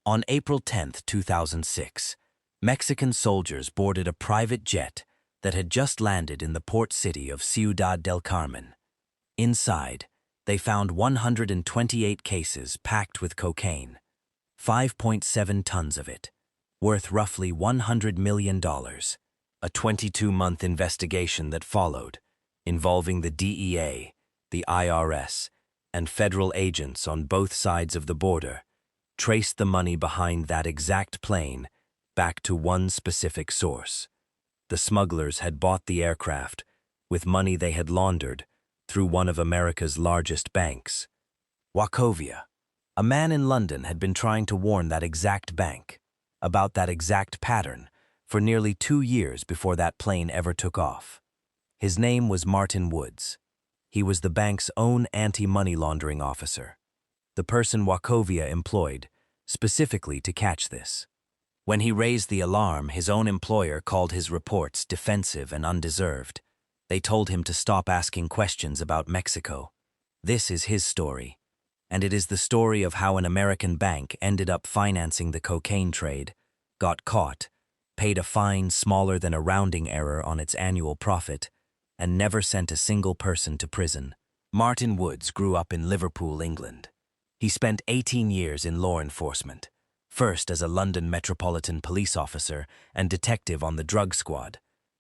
On April 10, 2006, Mexican soldiers boarded a private jet that had just landed in the port city of Ciudad del Carmen. Inside, they found 128 cases packed with cocaine, 5.7 tons of it, worth roughly $100 million. A 22-month investigation that followed, involving the DEA, the IRS, and federal agents on both sides of the border, traced the money behind that exact plane back to one specific source. The smugglers had bought the aircraft with money they had laundered through one of America's largest banks, Wachovia. A man in London had been trying to warn that exact bank about that exact pattern for nearly 2 years before that plane ever took off. His name was Martin Woods. He was the bank's own anti-money laundering officer, the person Wachovia employed specifically to catch this. When he raised the alarm, his own employer called his reports defensive and undeserved. They told him to stop asking questions about Mexico. This is his story, and it is the story of how an American bank ended up financing the cocaine trade, got caught, paid a fine smaller than a rounding error on its annual profit, and never sent a single person to prison. Martin Woods grew up in Liverpool, England. He spent 18 years in law enforcement, first as a London Metropolitan Police officer and detective on the drug squad,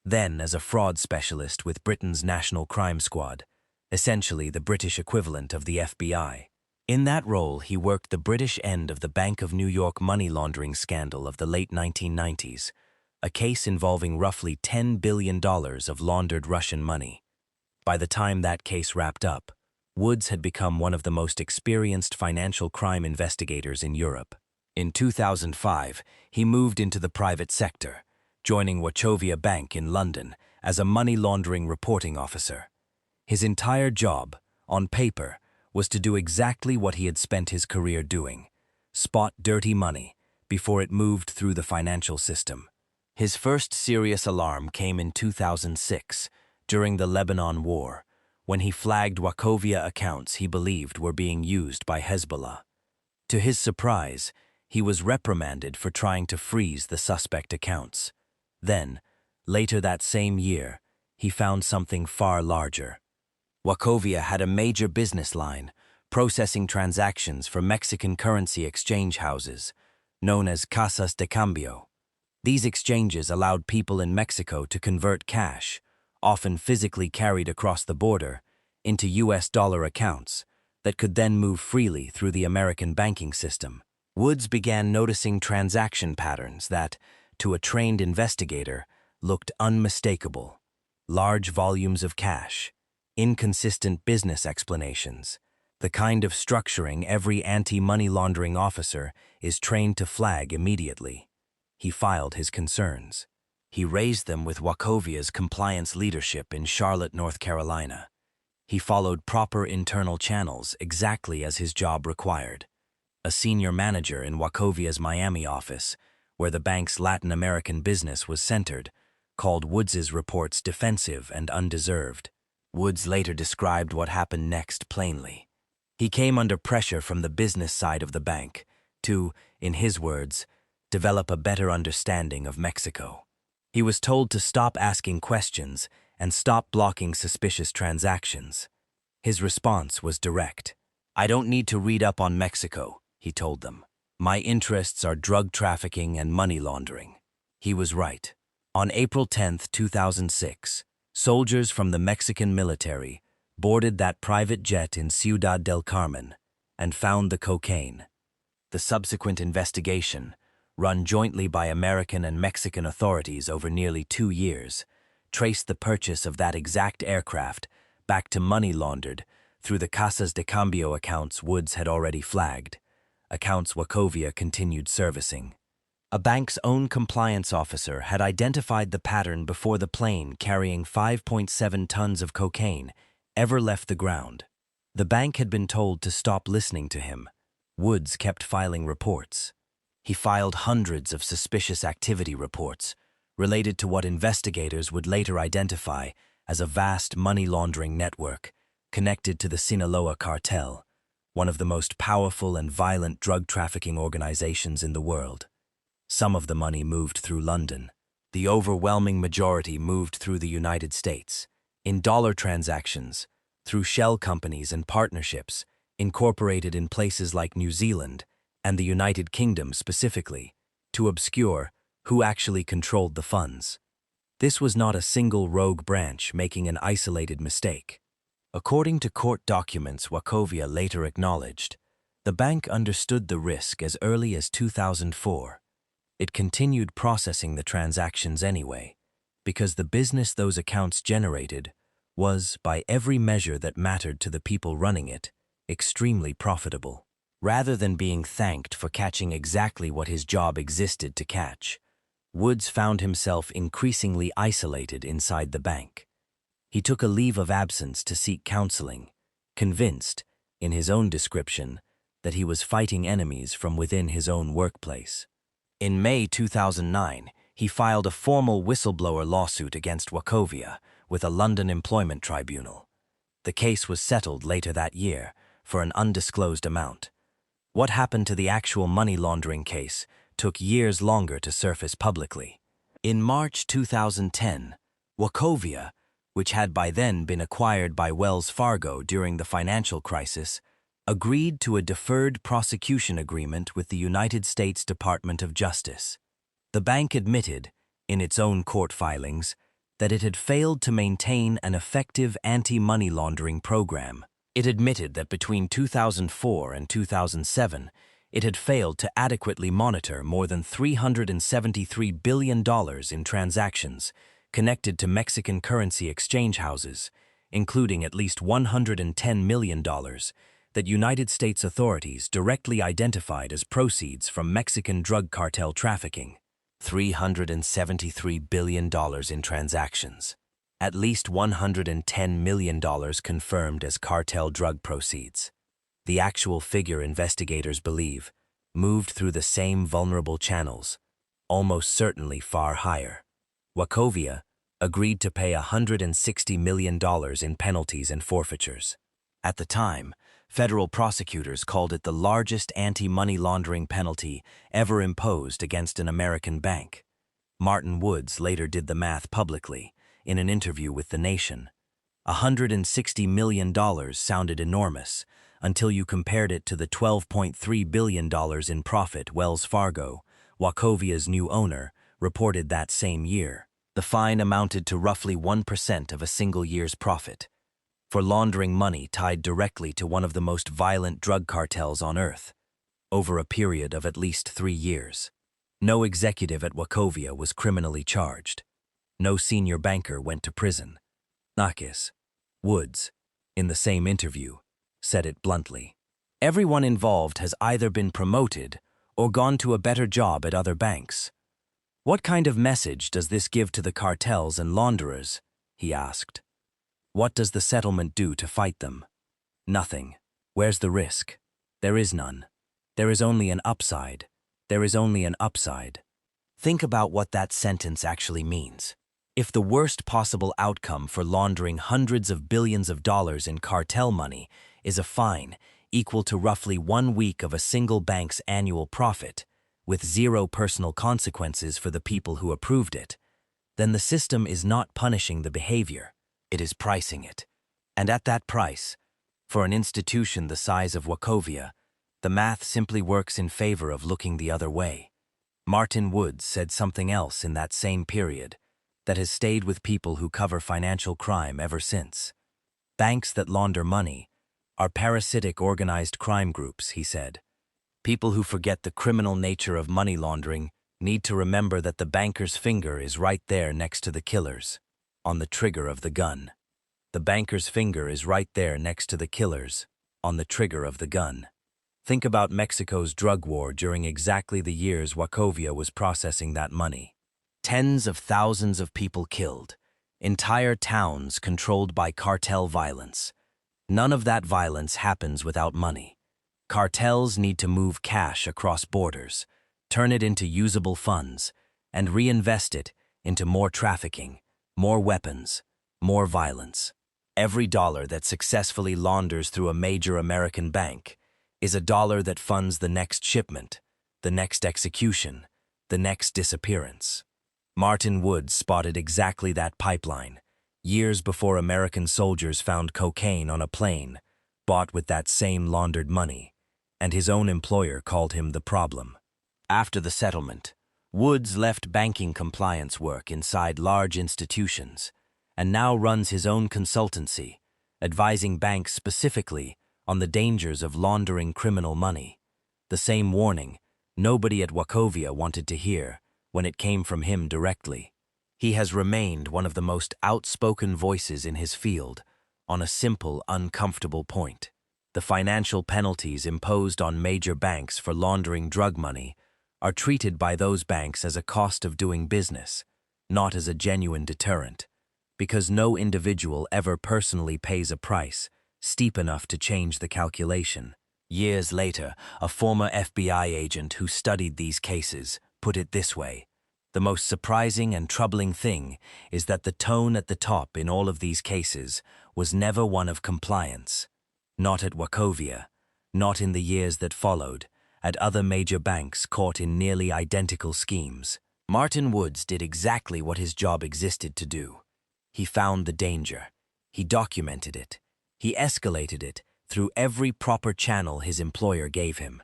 then as a fraud specialist with Britain's National Crime Squad, essentially the British equivalent of the FBI. In that role, he worked the British end of the Bank of New York money laundering scandal of the late 1990s, a case involving roughly $10 billion of laundered Russian money. By the time that case wrapped up, Woods had become one of the most experienced financial crime investigators in Europe. In 2005, he moved into the private sector, joining Wachovia Bank in London as a money laundering reporting officer. His entire job, on paper, was to do exactly what he had spent his career doing: spot dirty money before it moved through the financial system. His first serious alarm came in 2006, during the Lebanon War, when he flagged Wachovia accounts he believed were being used by Hezbollah. To his surprise, he was reprimanded for trying to freeze the suspect accounts. Then, later that same year, he found something far larger. Wachovia had a major business line, processing transactions for Mexican currency exchange houses, known as casas de cambio. These exchanges allowed people in Mexico to convert cash, often physically carried across the border, into US dollar accounts that could then move freely through the American banking system. Woods began noticing transaction patterns that, to a trained investigator, looked unmistakable. Large volumes of cash, inconsistent business explanations, the kind of structuring every anti-money laundering officer is trained to flag immediately. He filed his concerns. He raised them with Wachovia's compliance leadership in Charlotte, North Carolina. He followed proper internal channels exactly as his job required. A senior manager in Wachovia's Miami office, where the bank's Latin American business was centered, called Woods's reports defensive and undeserved. Woods later described what happened next plainly. He came under pressure from the business side of the bank to, in his words, develop a better understanding of Mexico. He was told to stop asking questions and stop blocking suspicious transactions. His response was direct. "I don't need to read up on Mexico," he told them. "My interests are drug trafficking and money laundering." He was right. On April 10, 2006, soldiers from the Mexican military boarded that private jet in Ciudad del Carmen and found the cocaine. The subsequent investigation, run jointly by American and Mexican authorities over nearly 2 years, traced the purchase of that exact aircraft back to money laundered through the casas de cambio accounts Woods had already flagged, accounts Wachovia continued servicing. A bank's own compliance officer had identified the pattern before the plane carrying 5.7 tons of cocaine ever left the ground. The bank had been told to stop listening to him. Woods kept filing reports. He filed hundreds of suspicious activity reports related to what investigators would later identify as a vast money laundering network connected to the Sinaloa cartel, one of the most powerful and violent drug trafficking organizations in the world. Some of the money moved through London. The overwhelming majority moved through the United States, in dollar transactions, through shell companies and partnerships, incorporated in places like New Zealand and the United Kingdom specifically, to obscure who actually controlled the funds. This was not a single rogue branch making an isolated mistake. According to court documents Wachovia later acknowledged, the bank understood the risk as early as 2004. It continued processing the transactions anyway, because the business those accounts generated was, by every measure that mattered to the people running it, extremely profitable. Rather than being thanked for catching exactly what his job existed to catch, Woods found himself increasingly isolated inside the bank. He took a leave of absence to seek counseling, convinced, in his own description, that he was fighting enemies from within his own workplace. In May 2009, he filed a formal whistleblower lawsuit against Wachovia with a London employment tribunal. The case was settled later that year for an undisclosed amount. What happened to the actual money laundering case took years longer to surface publicly. In March 2010, Wachovia, which had by then been acquired by Wells Fargo during the financial crisis, agreed to a deferred prosecution agreement with the United States Department of Justice. The bank admitted, in its own court filings, that it had failed to maintain an effective anti-money laundering program. It admitted that between 2004 and 2007, it had failed to adequately monitor more than $373 billion in transactions connected to Mexican currency exchange houses, including at least $110 million that United States authorities directly identified as proceeds from Mexican drug cartel trafficking. $373 billion in transactions. At least $110 million confirmed as cartel drug proceeds. The actual figure investigators believe moved through the same vulnerable channels, almost certainly far higher. Wachovia agreed to pay $160 million in penalties and forfeitures. At the time, federal prosecutors called it the largest anti-money laundering penalty ever imposed against an American bank. Martin Woods later did the math publicly in an interview with The Nation. $160 million sounded enormous until you compared it to the $12.3 billion in profit Wells Fargo, Wachovia's new owner, reported that same year. The fine amounted to roughly 1% of a single year's profit, for laundering money tied directly to one of the most violent drug cartels on earth, over a period of at least 3 years. No executive at Wachovia was criminally charged. No senior banker went to prison. Nakis, Woods, in the same interview, said it bluntly. Everyone involved has either been promoted or gone to a better job at other banks. What kind of message does this give to the cartels and launderers? He asked. What does the settlement do to fight them? Nothing. Where's the risk? There is none. There is only an upside. There is only an upside. Think about what that sentence actually means. If the worst possible outcome for laundering hundreds of billions of dollars in cartel money is a fine equal to roughly 1 week of a single bank's annual profit, with zero personal consequences for the people who approved it, then the system is not punishing the behavior, it is pricing it. And at that price, for an institution the size of Wachovia, the math simply works in favor of looking the other way. Martin Woods said something else in that same period that has stayed with people who cover financial crime ever since. Banks that launder money are parasitic organized crime groups, he said. People who forget the criminal nature of money laundering need to remember that the banker's finger is right there next to the killer's, on the trigger of the gun. The banker's finger is right there next to the killer's, on the trigger of the gun. Think about Mexico's drug war during exactly the years Wachovia was processing that money. Tens of thousands of people killed, entire towns controlled by cartel violence. None of that violence happens without money. Cartels need to move cash across borders, turn it into usable funds, and reinvest it into more trafficking, more weapons, more violence. Every dollar that successfully launders through a major American bank is a dollar that funds the next shipment, the next execution, the next disappearance. Martin Woods spotted exactly that pipeline, years before American soldiers found cocaine on a plane, bought with that same laundered money, and his own employer called him the problem. After the settlement, Woods left banking compliance work inside large institutions and now runs his own consultancy, advising banks specifically on the dangers of laundering criminal money. The same warning nobody at Wachovia wanted to hear when it came from him directly. He has remained one of the most outspoken voices in his field on a simple, uncomfortable point. The financial penalties imposed on major banks for laundering drug money are treated by those banks as a cost of doing business, not as a genuine deterrent, because no individual ever personally pays a price steep enough to change the calculation. Years later, a former FBI agent who studied these cases put it this way: the most surprising and troubling thing is that the tone at the top in all of these cases was never one of compliance. Not at Wachovia, not in the years that followed, at other major banks caught in nearly identical schemes. Martin Woods did exactly what his job existed to do. He found the danger. He documented it. He escalated it through every proper channel his employer gave him.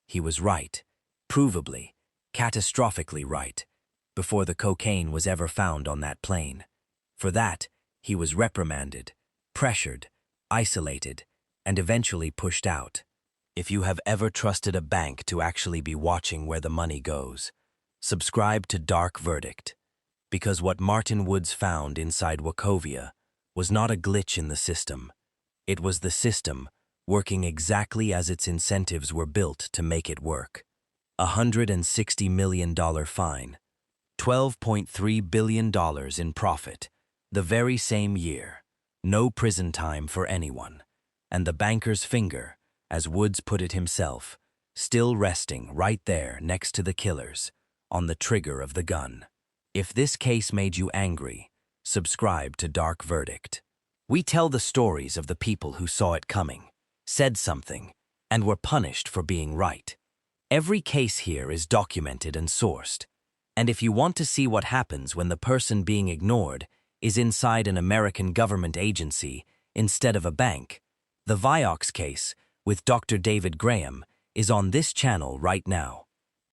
He was right, provably, catastrophically right, before the cocaine was ever found on that plane. For that, he was reprimanded, pressured, isolated, and eventually pushed out. If you have ever trusted a bank to actually be watching where the money goes, subscribe to Dark Verdict, because what Martin Woods found inside Wachovia was not a glitch in the system. It was the system working exactly as its incentives were built to make it work. $160 million fine, $12.3 billion in profit, the very same year, no prison time for anyone, and the banker's finger, as Woods put it himself, still resting right there next to the killers, on the trigger of the gun. If this case made you angry, subscribe to Dark Verdict. We tell the stories of the people who saw it coming, said something, and were punished for being right. Every case here is documented and sourced. And if you want to see what happens when the person being ignored is inside an American government agency instead of a bank, the Vioxx case with Dr. David Graham is on this channel right now.